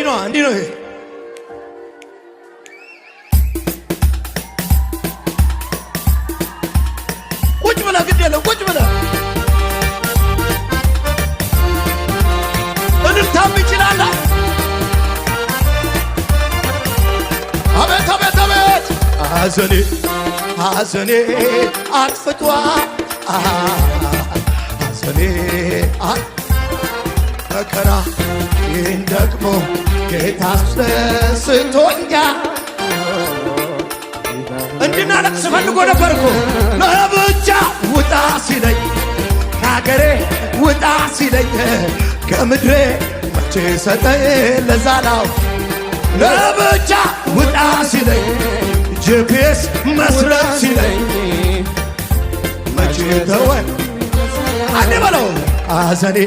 ነው እንዲህ ነው። ቁጭ ብለህ ግድ የለም ቁጭ ብለህ እንድታም ይችላል። አቤት አቤት አቤት ሐዘኔ ሐዘኔ አጥፍቷል ሐዘኔ መከራ ይህን ደግሞ ጌታ አስደስቶኛል። እንድናለቅስ ፈልጎ ነበር እኮ ለብቻ ውጣ ሲለኝ ከአገሬ ውጣ ሲለኝ ከምድሬ መቼ ሰጠኝ ለዛላው ለብቻ ውጣ ሲለኝ ጂፒኤስ መስረት ሲለኝ መቼ ተወን አንድ በለው ሐዘኔ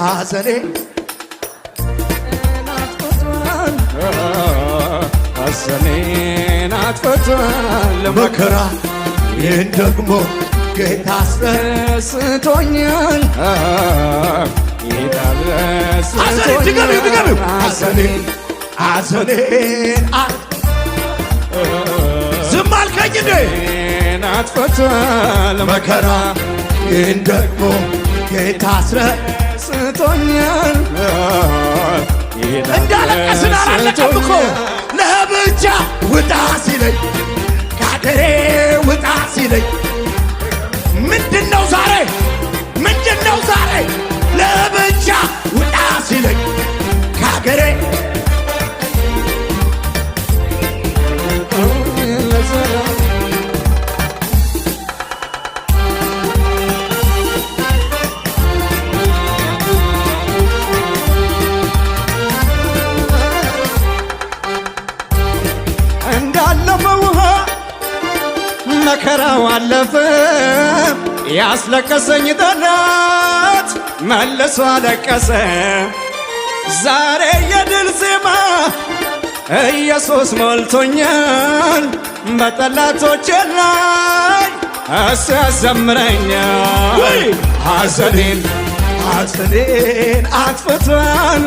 ሐዘኔ ሐዘኔን አጥፍቷል መከራ ይህን ደግሞ ጌታ አስደስቶኛል ጌታ አስደስቶኛል ድገሚው ሐዘኔን ሐዘኔን ዝም አልከኝ እንዴ አጥፍቷል መከራ ይህን ደግሞ ጌታ አስደስቶኛል እንዳለቀስን አላለቀም እኮ ለብቻ ውጣ ሲለኝ ከአገሬ ውጣ ሲለኝ ምንድነው ዛሬ ምንድነው ዛሬ ለብቻ ውጣ ሲለኝ ከአገሬ መከራው አለፈ ያስለቀሰኝ ጠላት መልሶ አለቀሰ ዛሬ የድል ዜማ ኢየሱስ ሞልቶኛል በጠላቶቼ ላይ እሱ ያዘምረኛል ሐዘኔን ሐዘኔን አጥፍቷል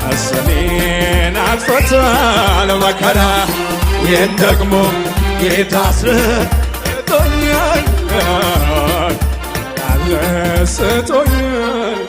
ሐዘኔን አጥፍቷል መከራ ይህን ደግሞ ጌታ አስደስቶኛል አስደስቶኛል